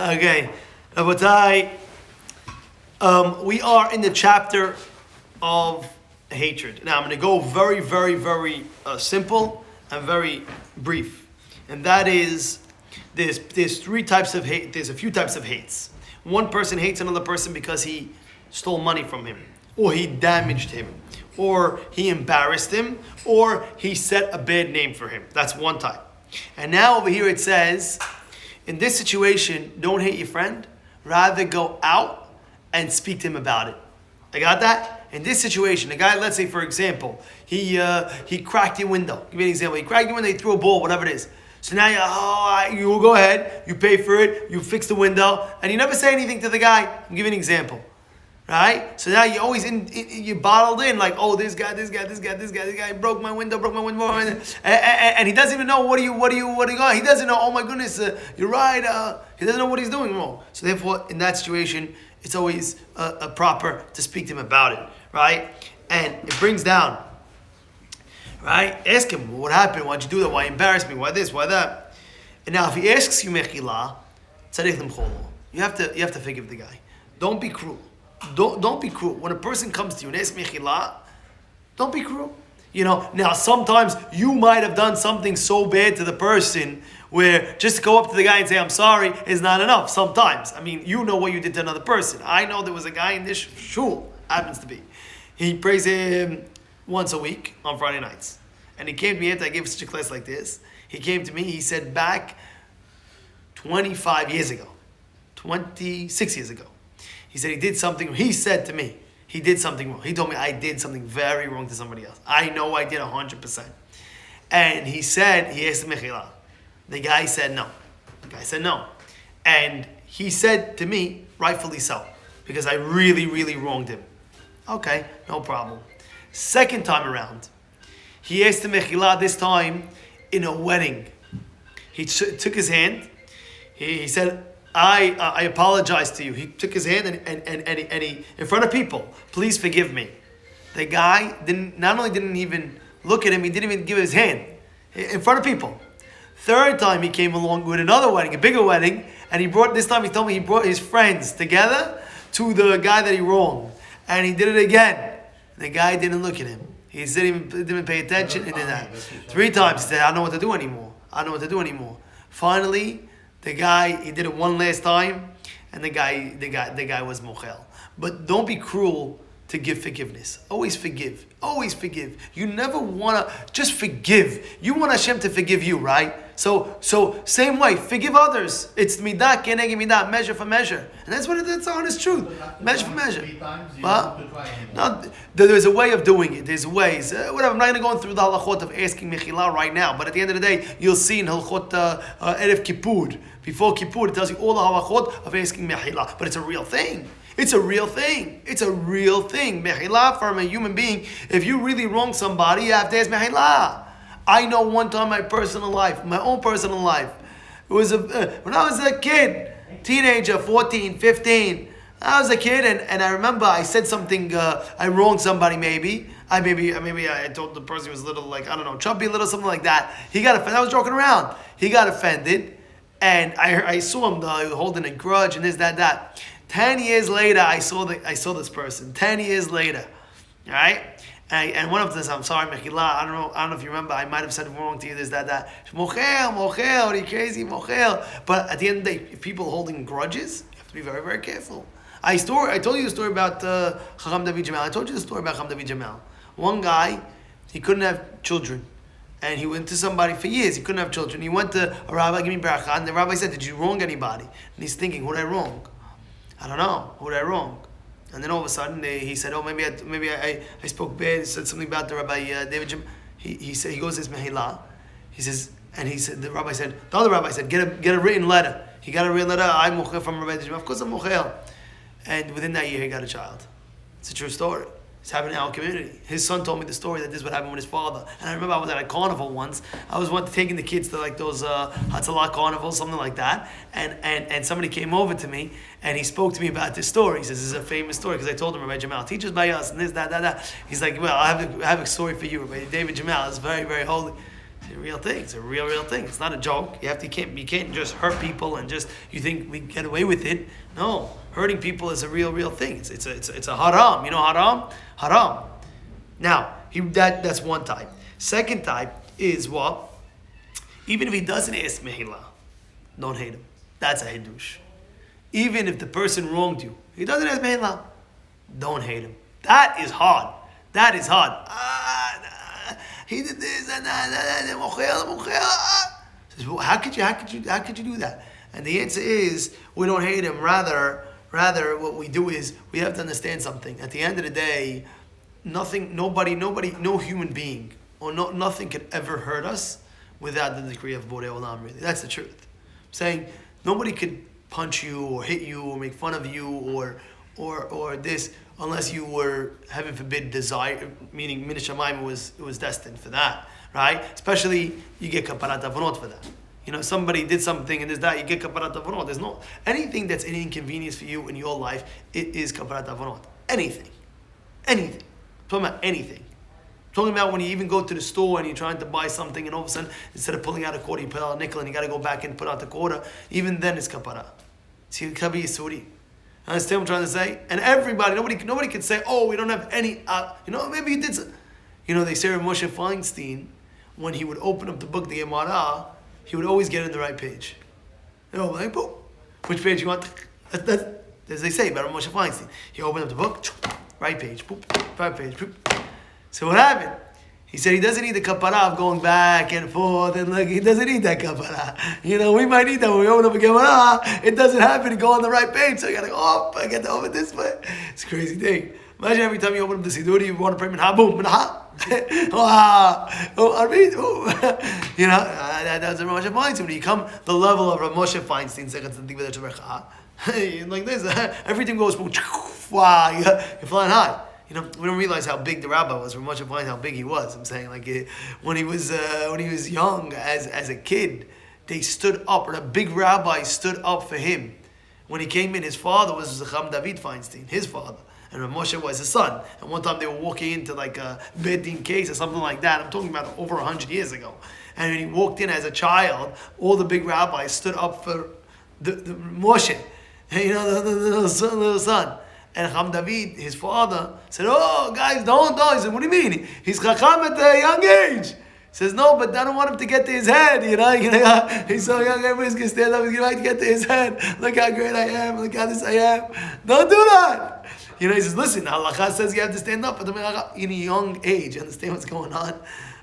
Okay, Rabotai, we are in the chapter of hatred. Now I'm going to go very, very, very simple and very brief, and that is there's three types of hate. There's a few types of hates. One person hates another person because he stole money from him, or he damaged him, or he embarrassed him, or he set a bad name for him. That's one type. And now over here it says, in this situation, don't hate your friend, rather go out and speak to him about it. I got that? In this situation, the guy, let's say for example, he cracked your window. Give me an example. He cracked your window, he threw a ball, whatever it is. So now you go ahead, you pay for it, you fix the window, and you never say anything to the guy. I'll give you an example. Right? So now you always you bottled in like, oh, this guy broke my window, and he doesn't even know what are you going. He doesn't know. Oh my goodness, you're right. He doesn't know what he's doing wrong. So therefore, in that situation, it's always proper to speak to him about it, right? And it brings down, right? Ask him what happened. Why'd you do that? Why you embarrassed me? Why this? Why that? And now, if he asks you mechila, you have to forgive the guy. Don't be cruel. Don't be cruel. When a person comes to you and asks mechila, don't be cruel. You know, now sometimes you might have done something so bad to the person where just to go up to the guy and say, I'm sorry, is not enough. Sometimes. I mean, you know what you did to another person. I know there was a guy in this shul, happens to be. He prays him once a week on Friday nights. And he came to me after I gave such a class like this. He came to me, he said back 26 years ago. He said he said to me, he did something wrong. He told me I did something very wrong to somebody else. I know I did 100%. And he asked Mechila. The guy said no. And he said to me, rightfully so, because I really, really wronged him. Okay, no problem. Second time around, he asked the Mechila this time in a wedding. He took his hand. He said, I apologize to you. He took his hand and he in front of people, please forgive me. The guy didn't even look at him, he didn't even give his hand in front of people. Third time he came along with another wedding, a bigger wedding, and he told me he brought his friends together to the guy that he wronged. And he did it again. The guy didn't look at him. He didn't pay attention and did that. 3 times he said, I don't know what to do anymore. Finally, the guy, he did it one last time, and the guy was mochel. But don't be cruel to give forgiveness. Always forgive. You never want to just forgive. You want Hashem to forgive you, right? So same way, forgive others. It's midah keneged midah, measure for measure. And that's the honest truth. Measure for measure. No, there's a way of doing it. There's ways. Whatever. I'm not going to go through the halachot of asking mechila right now. But at the end of the day, you'll see in halachot Erev Kippur. Before Kippur, it tells you all the halachot of asking mechila. But it's a real thing. It's a real thing. Mechila from a human being. If you really wrong somebody, you have to ask mechila. I know one time my own personal life. It was when I was a kid, teenager, 14, 15. I was a kid, and I remember I said something. I wronged somebody. Maybe I told the person he was a little, like, I don't know, chubby, a little something like that. He got offended. I was joking around. He got offended, and I saw him holding a grudge and this, that. 10 years later, I saw this person. 10 years later, all right. And one of them says, I'm sorry, Mechila, I don't know if you remember, I might have said wrong to you, this, that. Mochel, are you crazy? Mochel. But at the end of the day, if people are holding grudges, you have to be very, very careful. I told you the story about Chacham David Jamal. I told you the story about Chacham David Jamal. One guy, he couldn't have children. And he went to somebody for years, he couldn't have children. He went to a rabbi, give me bracha, and the rabbi said, did you wrong anybody? And he's thinking, who did I wrong? I don't know, who did I wrong? And then all of a sudden he said, "Oh, maybe I spoke bad." He said something about the Rabbi David Jim. He said, he goes to his mehila. He says, and he said, the other rabbi said, get a written letter. He got a written letter. I'm mochel from Rabbi Jim. Of course I'm mochel. And within that year he got a child. It's a true story. It's happening in our community. His son told me the story that this is what happened with his father. And I remember I was at a carnival once. I was taking the kids to like those Hatzalah carnivals, something like that. And somebody came over to me and he spoke to me about this story. He says, this is a famous story because I told him, Rabbi Jamal teaches by us and this, that. He's like, well, I have a story for you. Rabbi David Jamal is very, very holy. It's a real thing. It's a real thing. It's not a joke. You can't just hurt people and just you think we get away with it. No, hurting people is a real thing. It's a haram. You know haram. Now that's one type. Second type is what? Even if he doesn't ask mehila, don't hate him. That's a hidush. Even if the person wronged you, he doesn't ask mehila, don't hate him. That is hard. He did this and that. How could you do that? And the answer is we don't hate him. Rather, what we do is we have to understand something. At the end of the day, nobody, no human being or nothing could ever hurt us without the decree of Borei Olam. Really, that's the truth. I'm saying nobody could punch you or hit you or make fun of you or this. Unless you were, heaven forbid, desire, meaning Min Shamayim was destined for that, right? Especially, you get kaparat avonot for that. You know, somebody did something and there's that, you get kaparat avonot. There's no, anything that's an inconvenience for you in your life, it is kaparat avonot. Anything. I'm talking about anything. I'm talking about when you even go to the store and you're trying to buy something and all of a sudden, instead of pulling out a quarter, you pull out a nickel and you got to go back and put out the quarter. Even then it's kapara. See, it can be Yisuri. Understand what I'm trying to say? And everybody, nobody can say, oh, we don't have any, maybe you did some. You know, they say of Moshe Feinstein, when he would open up the book, the Gemara, he would always get in the right page. You know, like, boom. Which page you want? That's, as they say about Moshe Feinstein. He opened up the book, right page, boop, right page, boop. So what happened? He said he doesn't need the kapara of going back and forth and look, he doesn't need that kapara. You know, we might need that when we open up a Gemara. It doesn't happen to go on the right page, so you gotta go up, I get to open this way. It's a crazy thing. Imagine every time you open up the Siduri, you want to pray minha, boom, minha. You know, that's a Rav Moshe Feinstein. When you come the level of Rav Moshe Feinstein, like this, everything goes boom, wow, you're flying high. You know, we don't realize how big the rabbi was. We're much of how big he was. I'm saying, like, when he was young, as a kid, they stood up, or the big rabbi stood up for him. When he came in, his father was Zecham David Feinstein, his father, and Rav Moshe was his son. And one time they were walking into like a Beit Din case or something like that. I'm talking about over 100 years ago. And when he walked in as a child, all the big rabbis stood up for the Moshe, you know, the little son. And Cham David, his father, said, oh, guys, don't. He said, what do you mean? He's Chacham at a young age. He says, no, but I don't want him to get to his head, you know. He's so young, everybody's going to stand up, he's going to get to his head. Look how great I am, look how this I am. Don't do that. You know, he says, listen, Halakha says you have to stand up in a young age. Understand what's going on?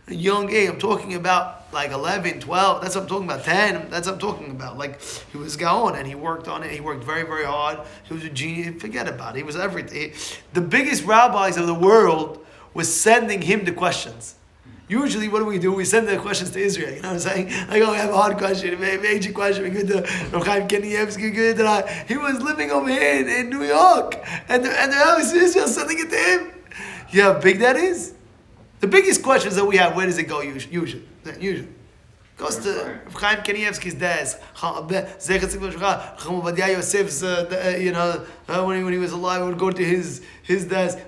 A young age, I'm talking about like 11, 12, that's what I'm talking about, 10, that's what I'm talking about. Like, he was Gaon and he worked on it, he worked very, very hard, he was a genius, forget about it, he was everything. The biggest rabbis of the world was sending him the questions. Usually, what do? We send the questions to Israel, you know what I'm saying? Like, oh, we have a hard question, a major question, we go to Rav Chaim Kanievsky, he was living over here in New York, and the house of Israel sending it to him. You know how big that is? The biggest questions that we have, where does it go usually? Goes to Rav Chaim Kanievsky's desk, Rabbi Yosef's, when he was alive, we would go to his desk,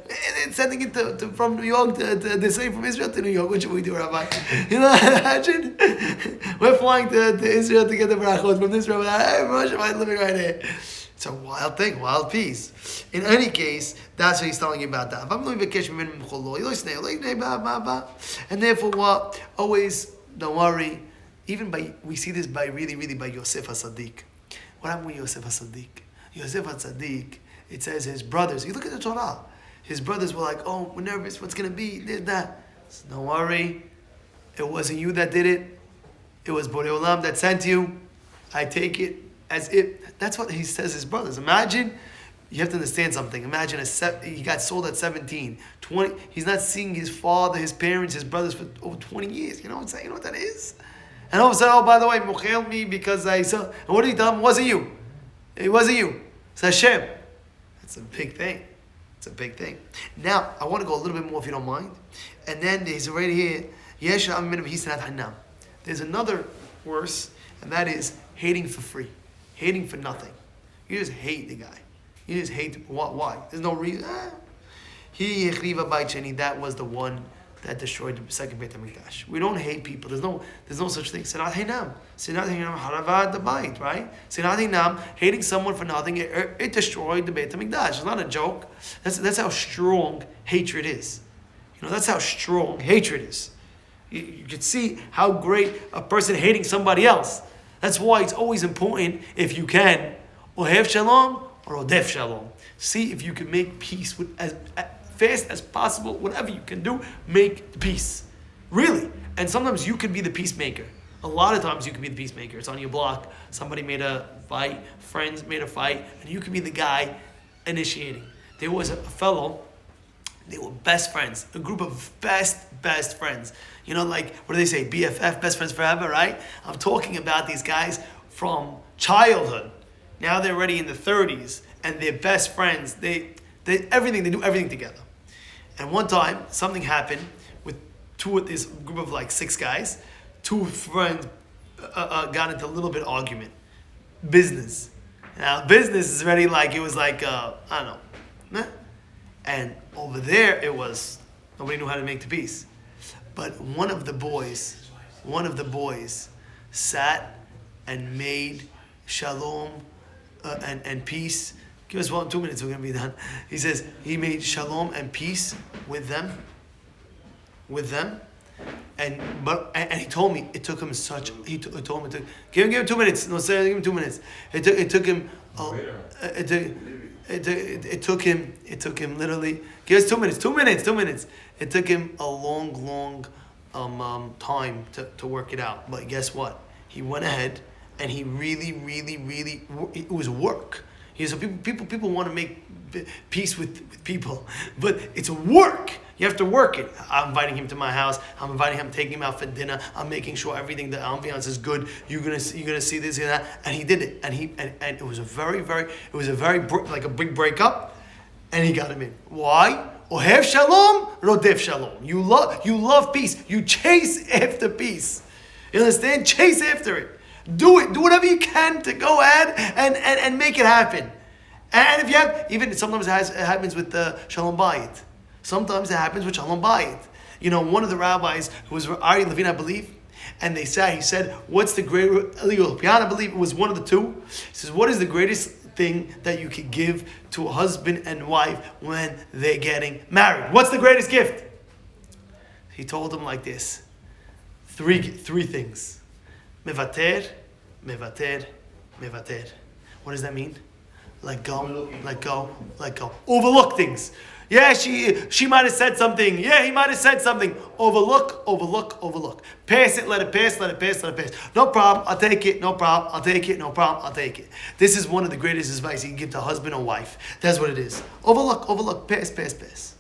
and sending it from New York to the same from Israel to New York. What should we do, Rabbi? You know, imagine we're flying to Israel to get the brachot from this Rabbi. Hey, Moshe, I'm living right here. It's a wild thing, wild piece. In any case, that's what he's telling you about that. And therefore, what? Always, don't worry. We see this by really by Yosef HaSadik. What happened with Yosef HaSadik? Yosef HaSadik, it says his brothers, you look at the Torah, his brothers were like, oh, we're nervous, what's going to be, this, that. So don't worry, it wasn't you that did it. It was Borei Olam that sent you. I take it as if, that's what he says his brothers. Imagine, you have to understand something. Imagine he got sold at 17, 20, he's not seeing his father, his parents, his brothers for over 20 years. You know what I'm saying? You know what that is? And all of a sudden, oh, by the way, Mochel me because I saw. And what did he tell him? It wasn't you. It wasn't you. It's Hashem. It's a big thing. It's a big thing. Now, I want to go a little bit more if you don't mind. And then there's right here, there's another worse, and that is hating for free. Hating for nothing. You just hate the guy. You just hate why? There's no reason. That was the one that destroyed the second Beit HaMikdash. We don't hate people. There's no such thing. Sinat Hinam. Sinat Hinam haravad the bait, right? Sinat Hinam, hating someone for nothing, it destroyed the Beit HaMikdash. It's not a joke. That's how strong hatred is. That's how strong hatred is. You can see how great a person hating somebody else. That's why it's always important, if you can, ohev shalom or odef shalom. See if you can make peace with as fast as possible. Whatever you can do, make the peace. Really. And sometimes you can be the peacemaker. A lot of times you can be the peacemaker. It's on your block. Somebody made a fight. Friends made a fight. And you can be the guy initiating. There was a fellow, they were best friends. A group of best friends. Like, what do they say? BFF, best friends forever, right? I'm talking about these guys from childhood. Now they're already in the 30s. And they're best friends. They do everything together. And one time, something happened with this group of like 6 guys. 2 friends got into a little bit of argument. Business. Now, business is already like, it was like, I don't know. And over there, it was, nobody knew how to make the peace. But one of the boys sat and made shalom and peace. Give us 2 minutes, we're going to be done. He says he made shalom and peace with them. And he told me it took him give him 2 minutes. No, say, give him 2 minutes. It took him literally, give us 2 minutes. 2 minutes. It took him a long time to work it out. But guess what? He went ahead and he really, it was work. So people want to make peace with people, but it's work. You have to work it. I'm inviting him to my house. I'm taking him out for dinner. I'm making sure everything, the ambiance is good. You're gonna see this and that. And he did it. And it was a very like a big breakup. And he got him in. Why? Ohev shalom, rodef shalom. You love peace. You chase after peace. You understand? Chase after it. Do it. Do whatever you can to go ahead and make it happen. And if you have, even sometimes it happens with Shalom Bayit. Sometimes it happens with Shalom Bayit. One of the rabbis, who was Ari Levine, I believe, and he said, what's the greatest, I believe it was one of the two. He says, what is the greatest thing that you could give to a husband and wife when they're getting married? What's the greatest gift? He told them like this. Three things. Mevater. What does that mean? Let go. Overlook things. Yeah, she might have said something. Yeah, he might have said something. Overlook. Pass it, let it pass. No problem, I'll take it. No problem, I'll take it. This is one of the greatest advice you can give to husband or wife. That's what it is. Overlook. Pass.